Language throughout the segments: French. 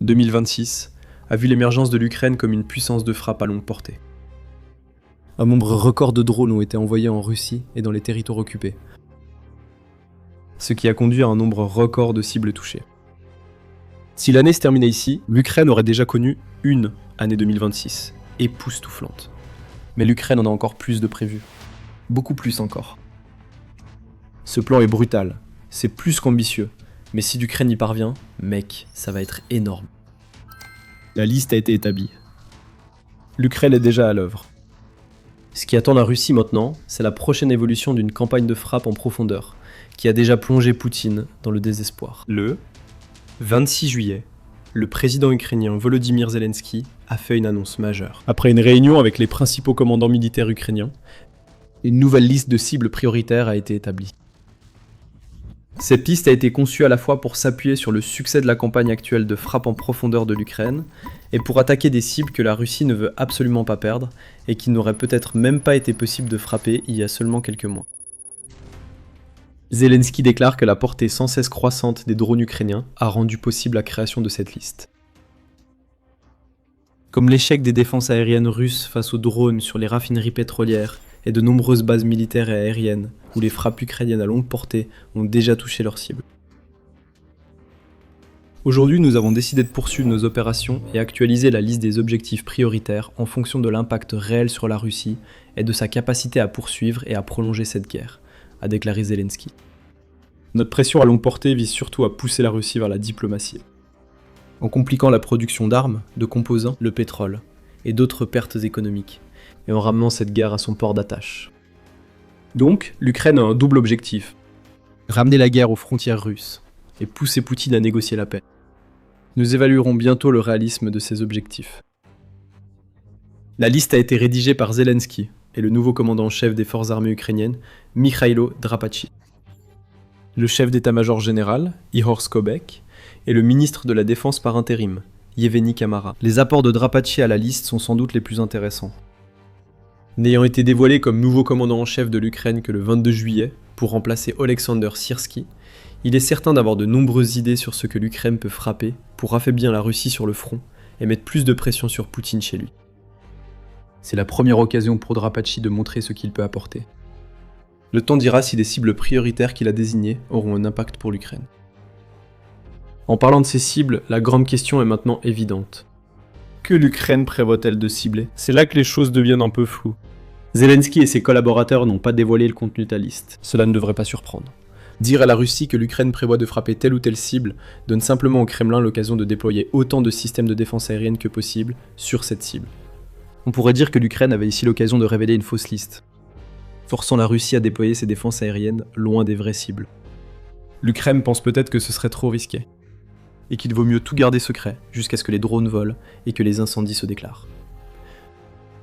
2026 a vu l'émergence de l'Ukraine comme une puissance de frappe à longue portée. Un nombre record de drones ont été envoyés en Russie et dans les territoires occupés, ce qui a conduit à un nombre record de cibles touchées. Si l'année se terminait ici, l'Ukraine aurait déjà connu une année 2026, époustouflante. Mais l'Ukraine en a encore plus de prévu. Beaucoup plus encore. Ce plan est brutal, c'est plus qu'ambitieux, mais si l'Ukraine y parvient, mec, ça va être énorme. La liste a été établie. L'Ukraine est déjà à l'œuvre. Ce qui attend la Russie maintenant, c'est la prochaine évolution d'une campagne de frappe en profondeur, qui a déjà plongé Poutine dans le désespoir. Le 26 juillet, le président ukrainien Volodymyr Zelensky a fait une annonce majeure. Après une réunion avec les principaux commandants militaires ukrainiens, une nouvelle liste de cibles prioritaires a été établie. Cette liste a été conçue à la fois pour s'appuyer sur le succès de la campagne actuelle de frappe en profondeur de l'Ukraine et pour attaquer des cibles que la Russie ne veut absolument pas perdre et qui n'auraient peut-être même pas été possible de frapper il y a seulement quelques mois. Zelensky déclare que la portée sans cesse croissante des drones ukrainiens a rendu possible la création de cette liste. Comme l'échec des défenses aériennes russes face aux drones sur les raffineries pétrolières et de nombreuses bases militaires et aériennes où les frappes ukrainiennes à longue portée ont déjà touché leurs cibles. Aujourd'hui, nous avons décidé de poursuivre nos opérations et actualiser la liste des objectifs prioritaires en fonction de l'impact réel sur la Russie et de sa capacité à poursuivre et à prolonger cette guerre, a déclaré Zelensky. Notre pression à longue portée vise surtout à pousser la Russie vers la diplomatie, en compliquant la production d'armes, de composants, le pétrole et d'autres pertes économiques, et en ramenant cette guerre à son port d'attache. Donc, l'Ukraine a un double objectif. Ramener la guerre aux frontières russes et pousser Poutine à négocier la paix. Nous évaluerons bientôt le réalisme de ces objectifs. La liste a été rédigée par Zelensky et le nouveau commandant en chef des forces armées ukrainiennes, Mikhailo Drapatchy. Le chef d'état-major général, Ihor Skobek, et le ministre de la Défense par intérim, Yevgeny Kamara. Les apports de Drapatchy à la liste sont sans doute les plus intéressants. N'ayant été dévoilé comme nouveau commandant en chef de l'Ukraine que le 22 juillet, pour remplacer Oleksandr Syrsky, il est certain d'avoir de nombreuses idées sur ce que l'Ukraine peut frapper pour affaiblir la Russie sur le front et mettre plus de pression sur Poutine chez lui. C'est la première occasion pour Drapatchy de montrer ce qu'il peut apporter. Le temps dira si les cibles prioritaires qu'il a désignées auront un impact pour l'Ukraine. En parlant de ces cibles, la grande question est maintenant évidente. Que l'Ukraine prévoit-elle de cibler ? C'est là que les choses deviennent un peu floues. Zelensky et ses collaborateurs n'ont pas dévoilé le contenu de la liste. Cela ne devrait pas surprendre. Dire à la Russie que l'Ukraine prévoit de frapper telle ou telle cible donne simplement au Kremlin l'occasion de déployer autant de systèmes de défense aérienne que possible sur cette cible. On pourrait dire que l'Ukraine avait ici l'occasion de révéler une fausse liste, forçant la Russie à déployer ses défenses aériennes loin des vraies cibles. L'Ukraine pense peut-être que ce serait trop risqué, et qu'il vaut mieux tout garder secret jusqu'à ce que les drones volent et que les incendies se déclarent.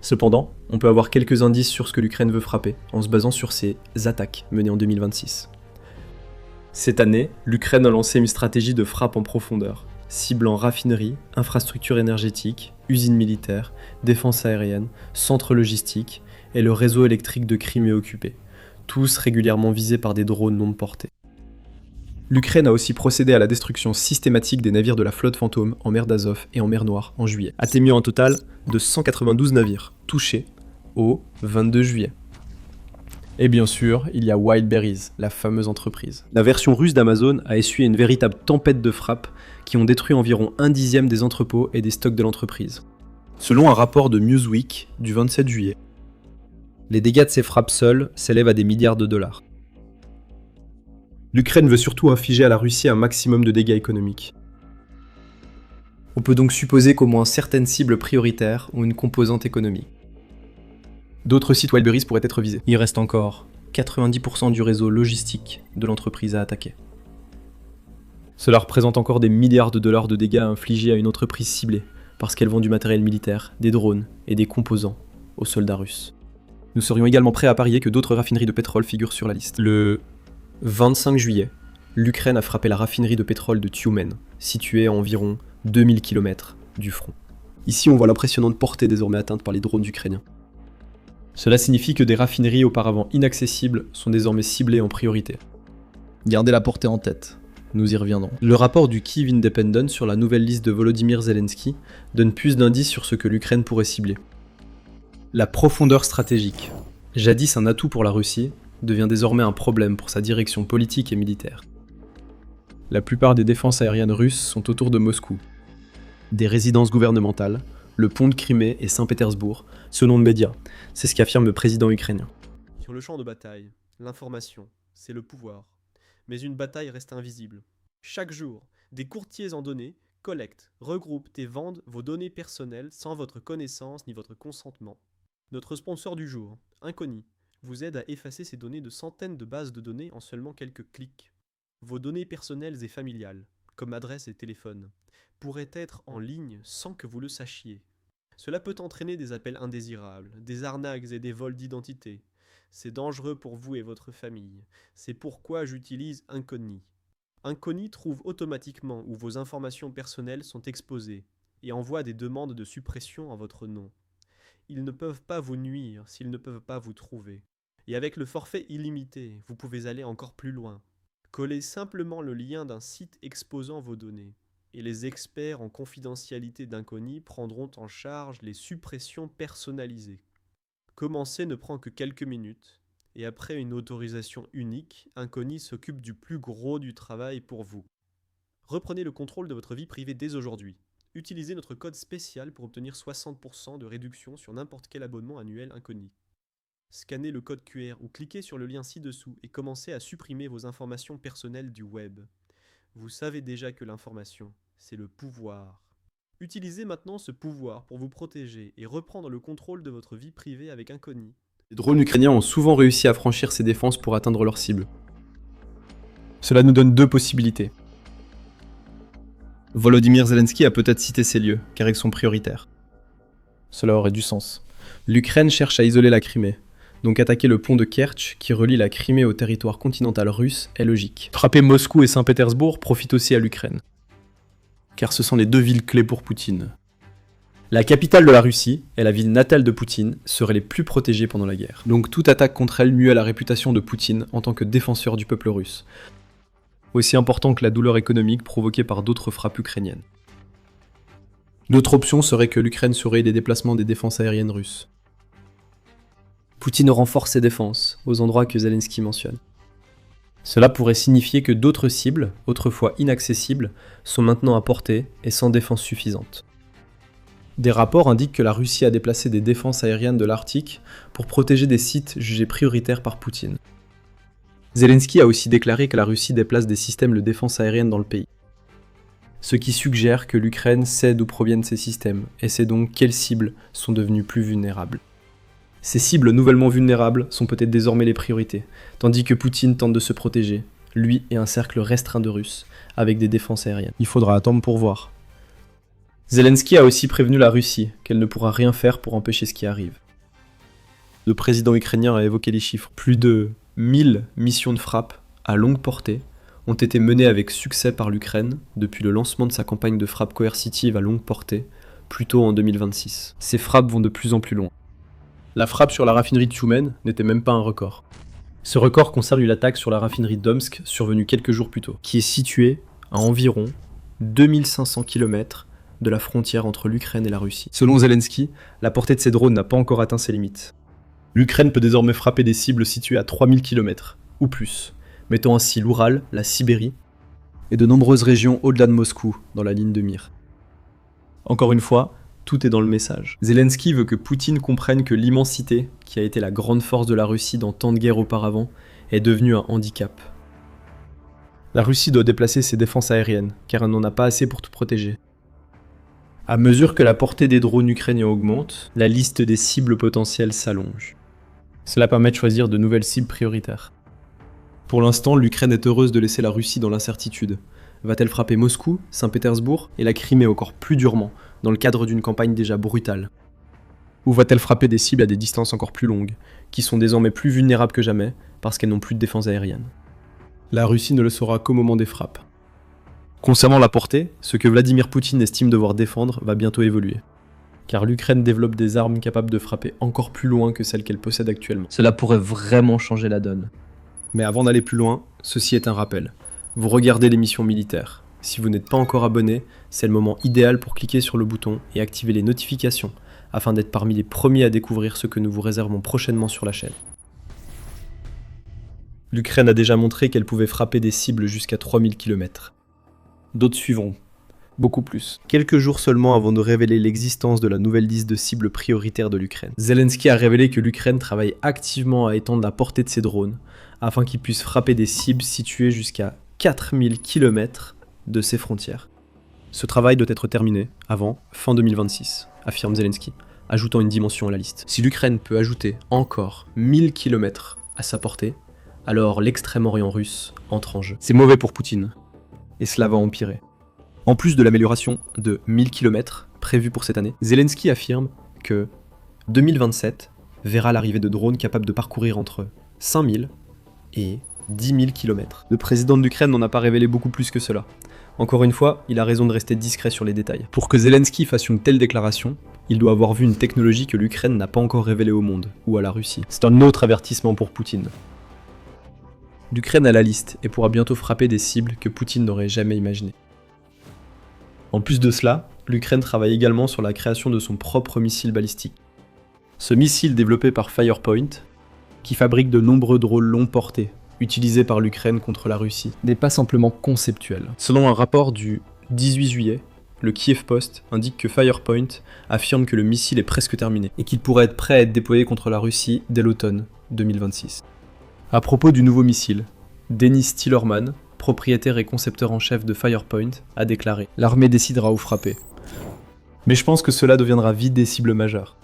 Cependant, on peut avoir quelques indices sur ce que l'Ukraine veut frapper en se basant sur ses attaques menées en 2026. Cette année, l'Ukraine a lancé une stratégie de frappe en profondeur, ciblant raffineries, infrastructures énergétiques, usines militaires, défense aérienne, centres logistiques et le réseau électrique de Crimée occupé, tous régulièrement visés par des drones longue portée. L'Ukraine a aussi procédé à la destruction systématique des navires de la flotte fantôme en mer d'Azov et en mer Noire en juillet, atteignant un total de 192 navires touchés au 22 juillet. Et bien sûr, il y a Wildberries, la fameuse entreprise. La version russe d'Amazon a essuyé une véritable tempête de frappes qui ont détruit environ 1/10 des entrepôts et des stocks de l'entreprise. Selon un rapport de Newsweek du 27 juillet, les dégâts de ces frappes seules s'élèvent à des milliards de dollars. L'Ukraine veut surtout infliger à la Russie un maximum de dégâts économiques. On peut donc supposer qu'au moins certaines cibles prioritaires ont une composante économique. D'autres sites Wildberries pourraient être visés. Il reste encore 90% du réseau logistique de l'entreprise à attaquer. Cela représente encore des milliards de dollars de dégâts infligés à une entreprise ciblée, parce qu'elle vend du matériel militaire, des drones et des composants aux soldats russes. Nous serions également prêts à parier que d'autres raffineries de pétrole figurent sur la liste. Le 25 juillet, l'Ukraine a frappé la raffinerie de pétrole de Tyumen, située à environ 2000 km du front. Ici, on voit l'impressionnante portée désormais atteinte par les drones ukrainiens. Cela signifie que des raffineries auparavant inaccessibles sont désormais ciblées en priorité. Gardez la portée en tête. Nous y reviendrons. Le rapport du Kyiv Independent sur la nouvelle liste de Volodymyr Zelensky donne plus d'indices sur ce que l'Ukraine pourrait cibler. La profondeur stratégique, jadis un atout pour la Russie, devient désormais un problème pour sa direction politique et militaire. La plupart des défenses aériennes russes sont autour de Moscou. Des résidences gouvernementales, le pont de Crimée et Saint-Pétersbourg, selon le média, c'est ce qu'affirme le président ukrainien. Sur le champ de bataille, l'information, c'est le pouvoir. Mais une bataille reste invisible. Chaque jour, des courtiers en données collectent, regroupent et vendent vos données personnelles sans votre connaissance ni votre consentement. Notre sponsor du jour, Inconi, vous aide à effacer ces données de centaines de bases de données en seulement quelques clics. Vos données personnelles et familiales, comme adresse et téléphone, pourraient être en ligne sans que vous le sachiez. Cela peut entraîner des appels indésirables, des arnaques et des vols d'identité. C'est dangereux pour vous et votre famille. C'est pourquoi j'utilise Inconi. Inconi trouve automatiquement où vos informations personnelles sont exposées et envoie des demandes de suppression en votre nom. Ils ne peuvent pas vous nuire s'ils ne peuvent pas vous trouver. Et avec le forfait illimité, vous pouvez aller encore plus loin. Collez simplement le lien d'un site exposant vos données. Et les experts en confidentialité d'Inconi prendront en charge les suppressions personnalisées. Commencer ne prend que quelques minutes, et après une autorisation unique, Inconi s'occupe du plus gros du travail pour vous. Reprenez le contrôle de votre vie privée dès aujourd'hui. Utilisez notre code spécial pour obtenir 60% de réduction sur n'importe quel abonnement annuel Inconi. Scannez le code QR ou cliquez sur le lien ci-dessous et commencez à supprimer vos informations personnelles du web. Vous savez déjà que l'information, c'est le pouvoir. Utilisez maintenant ce pouvoir pour vous protéger et reprendre le contrôle de votre vie privée avec Inconi. Les drones ukrainiens ont souvent réussi à franchir ces défenses pour atteindre leur cible. Cela nous donne deux possibilités. Volodymyr Zelensky a peut-être cité ces lieux, car ils sont prioritaires. Cela aurait du sens. L'Ukraine cherche à isoler la Crimée, donc attaquer le pont de Kertch qui relie la Crimée au territoire continental russe est logique. Frapper Moscou et Saint-Pétersbourg profite aussi à l'Ukraine, car ce sont les deux villes clés pour Poutine. La capitale de la Russie et la ville natale de Poutine seraient les plus protégées pendant la guerre. Donc toute attaque contre elle nuit à la réputation de Poutine en tant que défenseur du peuple russe, aussi important que la douleur économique provoquée par d'autres frappes ukrainiennes. L'autre option serait que l'Ukraine surveille les déplacements des défenses aériennes russes. Poutine renforce ses défenses, aux endroits que Zelensky mentionne. Cela pourrait signifier que d'autres cibles, autrefois inaccessibles, sont maintenant à portée et sans défense suffisante. Des rapports indiquent que la Russie a déplacé des défenses aériennes de l'Arctique pour protéger des sites jugés prioritaires par Poutine. Zelensky a aussi déclaré que la Russie déplace des systèmes de défense aérienne dans le pays. Ce qui suggère que l'Ukraine sait d'où proviennent ces systèmes et sait donc quelles cibles sont devenues plus vulnérables. Ces cibles nouvellement vulnérables sont peut-être désormais les priorités, tandis que Poutine tente de se protéger, lui et un cercle restreint de Russes, avec des défenses aériennes. Il faudra attendre pour voir. Zelensky a aussi prévenu la Russie qu'elle ne pourra rien faire pour empêcher ce qui arrive. Le président ukrainien a évoqué les chiffres. Plus de 1000 missions de frappe à longue portée ont été menées avec succès par l'Ukraine depuis le lancement de sa campagne de frappe coercitive à longue portée, plus tôt en 2026. Ces frappes vont de plus en plus loin. La frappe sur la raffinerie de Tchoumen n'était même pas un record. Ce record concerne l'attaque sur la raffinerie d'Omsk survenue quelques jours plus tôt, qui est située à environ 2500 km de la frontière entre l'Ukraine et la Russie. Selon Zelensky, la portée de ces drones n'a pas encore atteint ses limites. L'Ukraine peut désormais frapper des cibles situées à 3000 km, ou plus, mettant ainsi l'Oural, la Sibérie, et de nombreuses régions au-delà de Moscou, dans la ligne de mire. Encore une fois, tout est dans le message. Zelensky veut que Poutine comprenne que l'immensité, qui a été la grande force de la Russie dans tant de guerres auparavant, est devenue un handicap. La Russie doit déplacer ses défenses aériennes, car elle n'en a pas assez pour tout protéger. À mesure que la portée des drones ukrainiens augmente, la liste des cibles potentielles s'allonge. Cela permet de choisir de nouvelles cibles prioritaires. Pour l'instant, l'Ukraine est heureuse de laisser la Russie dans l'incertitude. Va-t-elle frapper Moscou, Saint-Pétersbourg et la Crimée encore plus durement, dans le cadre d'une campagne déjà brutale? Ou va-t-elle frapper des cibles à des distances encore plus longues, qui sont désormais plus vulnérables que jamais, parce qu'elles n'ont plus de défense aérienne? La Russie ne le saura qu'au moment des frappes. Concernant la portée, ce que Vladimir Poutine estime devoir défendre va bientôt évoluer. Car l'Ukraine développe des armes capables de frapper encore plus loin que celles qu'elle possède actuellement. Cela pourrait vraiment changer la donne. Mais avant d'aller plus loin, ceci est un rappel. vous regardez l'émission militaire. Si vous n'êtes pas encore abonné, c'est le moment idéal pour cliquer sur le bouton et activer les notifications afin d'être parmi les premiers à découvrir ce que nous vous réservons prochainement sur la chaîne. L'Ukraine a déjà montré qu'elle pouvait frapper des cibles jusqu'à 3000 km. D'autres suivront, beaucoup plus. Quelques jours seulement avant de révéler l'existence de la nouvelle liste de cibles prioritaires de l'Ukraine. Zelensky a révélé que l'Ukraine travaille activement à étendre la portée de ses drones afin qu'ils puissent frapper des cibles situées jusqu'à 4000 km de ses frontières. Ce travail doit être terminé avant fin 2026, affirme Zelensky, ajoutant une dimension à la liste. Si l'Ukraine peut ajouter encore 1000 km à sa portée, alors l'extrême-orient russe entre en jeu. C'est mauvais pour Poutine, et cela va empirer. En plus de l'amélioration de 1000 km prévue pour cette année, Zelensky affirme que 2027 verra l'arrivée de drones capables de parcourir entre 5000 et 10 000 km. Le président de l'Ukraine n'en a pas révélé beaucoup plus que cela. Encore une fois, il a raison de rester discret sur les détails. Pour que Zelensky fasse une telle déclaration, il doit avoir vu une technologie que l'Ukraine n'a pas encore révélée au monde, ou à la Russie. C'est un autre avertissement pour Poutine. L'Ukraine a la liste et pourra bientôt frapper des cibles que Poutine n'aurait jamais imaginées. En plus de cela, l'Ukraine travaille également sur la création de son propre missile balistique. Ce missile développé par Firepoint, qui fabrique de nombreux drones longue portée, utilisés par l'Ukraine contre la Russie, n'est pas simplement conceptuel. Selon un rapport du 18 juillet, le Kiev Post indique que Firepoint affirme que le missile est presque terminé et qu'il pourrait être prêt à être déployé contre la Russie dès l'automne 2026. À propos du nouveau missile, Denis Tillerman, propriétaire et concepteur en chef de Firepoint, a déclaré « L'armée décidera où frapper. Mais je pense que cela deviendra vite des cibles majeures. »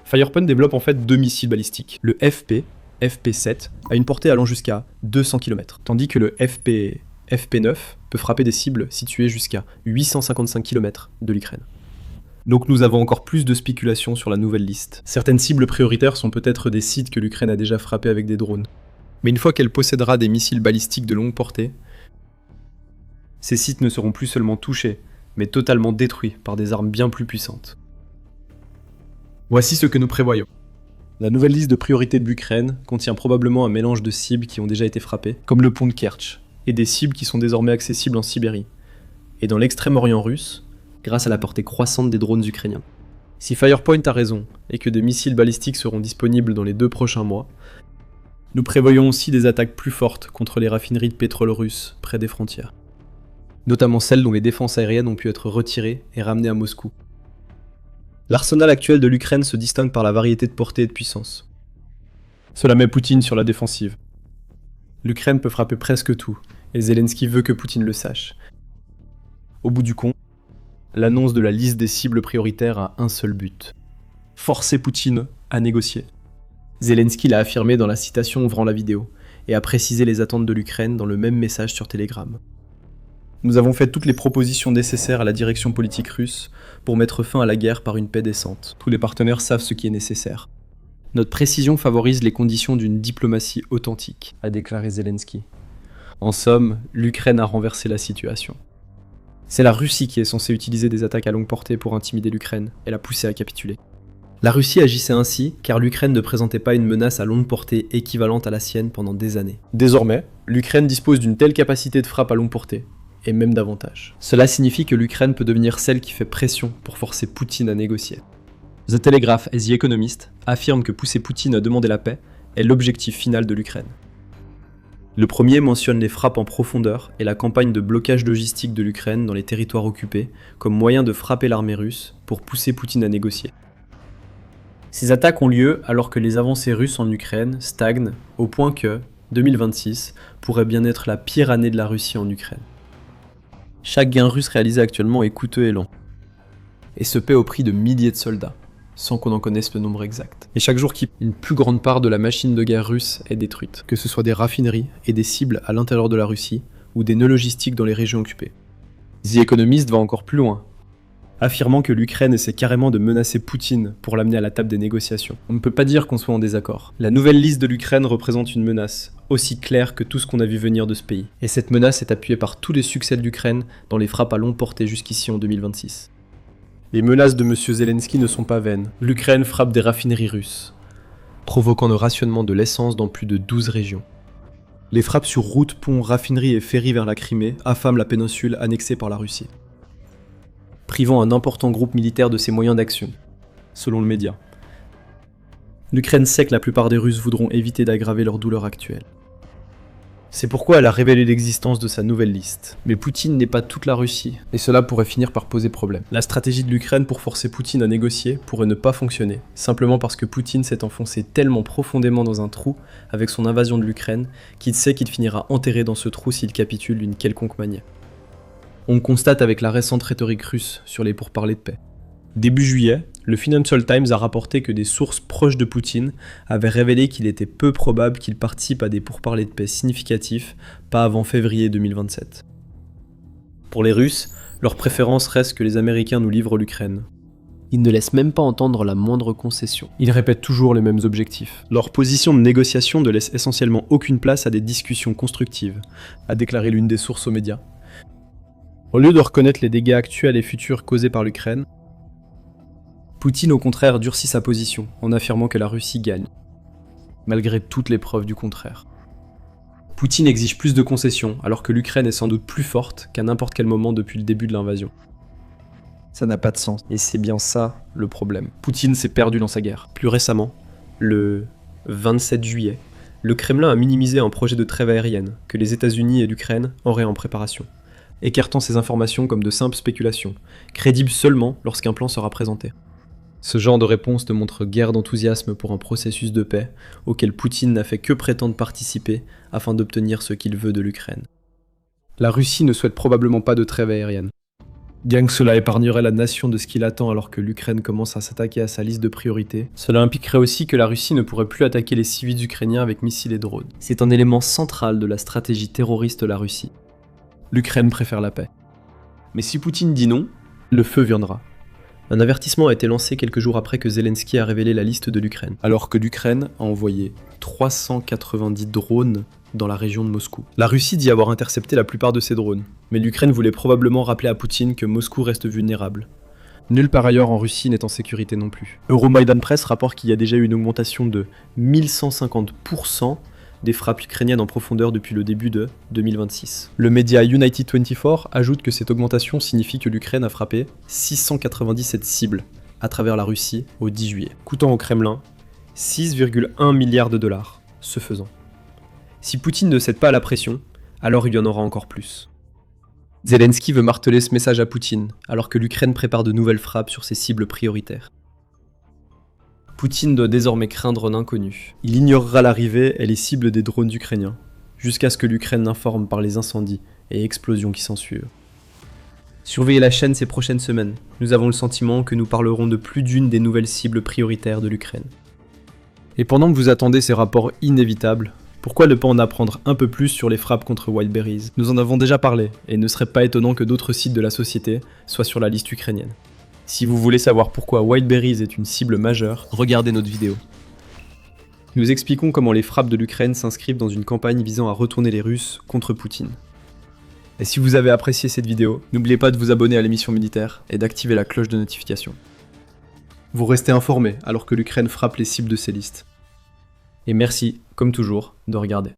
Firepoint développe en fait deux missiles balistiques. Le FP7 a une portée allant jusqu'à 200 km, tandis que le FP9 peut frapper des cibles situées jusqu'à 855 km de l'Ukraine. Donc nous avons encore plus de spéculations sur la nouvelle liste. Certaines cibles prioritaires sont peut-être des sites que l'Ukraine a déjà frappés avec des drones. Mais une fois qu'elle possédera des missiles balistiques de longue portée, ces sites ne seront plus seulement touchés, mais totalement détruits par des armes bien plus puissantes. Voici ce que nous prévoyons. La nouvelle liste de priorités de l'Ukraine contient probablement un mélange de cibles qui ont déjà été frappées, comme le pont de Kerch, et des cibles qui sont désormais accessibles en Sibérie, et dans l'extrême-orient russe, grâce à la portée croissante des drones ukrainiens. Si Firepoint a raison, et que des missiles balistiques seront disponibles dans les 2 prochains mois, nous prévoyons aussi des attaques plus fortes contre les raffineries de pétrole russes près des frontières, notamment celles dont les défenses aériennes ont pu être retirées et ramenées à Moscou. L'arsenal actuel de l'Ukraine se distingue par la variété de portée et de puissance. Cela met Poutine sur la défensive. L'Ukraine peut frapper presque tout, et Zelensky veut que Poutine le sache. Au bout du compte, l'annonce de la liste des cibles prioritaires a un seul but: forcer Poutine à négocier. Zelensky l'a affirmé dans la citation ouvrant la vidéo, et a précisé les attentes de l'Ukraine dans le même message sur Telegram. Nous avons fait toutes les propositions nécessaires à la direction politique russe pour mettre fin à la guerre par une paix décente. Tous les partenaires savent ce qui est nécessaire. Notre précision favorise les conditions d'une diplomatie authentique, a déclaré Zelensky. En somme, l'Ukraine a renversé la situation. C'est la Russie qui est censée utiliser des attaques à longue portée pour intimider l'Ukraine et la pousser à capituler. La Russie agissait ainsi car l'Ukraine ne présentait pas une menace à longue portée équivalente à la sienne pendant des années. Désormais, l'Ukraine dispose d'une telle capacité de frappe à longue portée, et même davantage. Cela signifie que l'Ukraine peut devenir celle qui fait pression pour forcer Poutine à négocier. The Telegraph et The Economist affirment que pousser Poutine à demander la paix est l'objectif final de l'Ukraine. Le premier mentionne les frappes en profondeur et la campagne de blocage logistique de l'Ukraine dans les territoires occupés comme moyen de frapper l'armée russe pour pousser Poutine à négocier. Ces attaques ont lieu alors que les avancées russes en Ukraine stagnent au point que 2026 pourrait bien être la pire année de la Russie en Ukraine. Chaque gain russe réalisé actuellement est coûteux et lent, et se paie au prix de milliers de soldats, sans qu'on en connaisse le nombre exact. Et chaque jour qui une plus grande part de la machine de guerre russe est détruite, que ce soit des raffineries et des cibles à l'intérieur de la Russie, ou des nœuds logistiques dans les régions occupées. The Economist va encore plus loin, affirmant que l'Ukraine essaie carrément de menacer Poutine pour l'amener à la table des négociations. On ne peut pas dire qu'on soit en désaccord. La nouvelle liste de l'Ukraine représente une menace, aussi claire que tout ce qu'on a vu venir de ce pays. Et cette menace est appuyée par tous les succès de l'Ukraine dans les frappes à longue portée jusqu'ici en 2026. Les menaces de M. Zelensky ne sont pas vaines. L'Ukraine frappe des raffineries russes, provoquant le rationnement de l'essence dans plus de 12 régions. Les frappes sur routes, ponts, raffineries et ferries vers la Crimée affament la péninsule annexée par la Russie, privant un important groupe militaire de ses moyens d'action, selon le média. L'Ukraine sait que la plupart des Russes voudront éviter d'aggraver leur douleur actuelle. C'est pourquoi elle a révélé l'existence de sa nouvelle liste. Mais Poutine n'est pas toute la Russie, et cela pourrait finir par poser problème. La stratégie de l'Ukraine pour forcer Poutine à négocier pourrait ne pas fonctionner, simplement parce que Poutine s'est enfoncé tellement profondément dans un trou avec son invasion de l'Ukraine qu'il sait qu'il finira enterré dans ce trou s'il capitule d'une quelconque manière. On le constate avec la récente rhétorique russe sur les pourparlers de paix. Début juillet, le Financial Times a rapporté que des sources proches de Poutine avaient révélé qu'il était peu probable qu'il participe à des pourparlers de paix significatifs, pas avant février 2027. Pour les Russes, leur préférence reste que les Américains nous livrent l'Ukraine. Ils ne laissent même pas entendre la moindre concession. Ils répètent toujours les mêmes objectifs. Leur position de négociation ne laisse essentiellement aucune place à des discussions constructives, a déclaré l'une des sources aux médias. Au lieu de reconnaître les dégâts actuels et futurs causés par l'Ukraine, Poutine au contraire durcit sa position en affirmant que la Russie gagne, malgré toutes les preuves du contraire. Poutine exige plus de concessions alors que l'Ukraine est sans doute plus forte qu'à n'importe quel moment depuis le début de l'invasion. Ça n'a pas de sens. Et c'est bien ça le problème. Poutine s'est perdu dans sa guerre. Plus récemment, le 27 juillet, le Kremlin a minimisé un projet de trêve aérienne que les États-Unis et l'Ukraine auraient en préparation, écartant ces informations comme de simples spéculations, crédibles seulement lorsqu'un plan sera présenté. Ce genre de réponse te montre guère d'enthousiasme pour un processus de paix auquel Poutine n'a fait que prétendre participer afin d'obtenir ce qu'il veut de l'Ukraine. La Russie ne souhaite probablement pas de trêve aérienne. Bien que cela épargnerait la nation de ce qu'il attend alors que l'Ukraine commence à s'attaquer à sa liste de priorités, cela impliquerait aussi que la Russie ne pourrait plus attaquer les civils ukrainiens avec missiles et drones. C'est un élément central de la stratégie terroriste de la Russie. L'Ukraine préfère la paix. Mais si Poutine dit non, le feu viendra. Un avertissement a été lancé quelques jours après que Zelensky a révélé la liste de l'Ukraine, alors que l'Ukraine a envoyé 390 drones dans la région de Moscou. La Russie dit avoir intercepté la plupart de ces drones, mais l'Ukraine voulait probablement rappeler à Poutine que Moscou reste vulnérable. Nulle part ailleurs en Russie n'est en sécurité non plus. Euromaidan Press rapporte qu'il y a déjà eu une augmentation de 1150% des frappes ukrainiennes en profondeur depuis le début de 2026. Le média United 24 ajoute que cette augmentation signifie que l'Ukraine a frappé 697 cibles à travers la Russie au 10 juillet, coûtant au Kremlin 6,1 milliards de dollars, ce faisant. Si Poutine ne cède pas à la pression, alors il y en aura encore plus. Zelensky veut marteler ce message à Poutine, alors que l'Ukraine prépare de nouvelles frappes sur ses cibles prioritaires. Poutine doit désormais craindre un inconnu. Il ignorera l'arrivée et les cibles des drones ukrainiens, jusqu'à ce que l'Ukraine l'informe par les incendies et explosions qui s'ensuivent. Surveillez la chaîne ces prochaines semaines. Nous avons le sentiment que nous parlerons de plus d'une des nouvelles cibles prioritaires de l'Ukraine. Et pendant que vous attendez ces rapports inévitables, pourquoi ne pas en apprendre un peu plus sur les frappes contre Wildberries ? Nous en avons déjà parlé, et il ne serait pas étonnant que d'autres sites de la société soient sur la liste ukrainienne. Si vous voulez savoir pourquoi Wildberries est une cible majeure, regardez notre vidéo. Nous expliquons comment les frappes de l'Ukraine s'inscrivent dans une campagne visant à retourner les Russes contre Poutine. Et si vous avez apprécié cette vidéo, n'oubliez pas de vous abonner à l'émission militaire et d'activer la cloche de notification. Vous restez informés alors que l'Ukraine frappe les cibles de ces listes. Et merci, comme toujours, de regarder.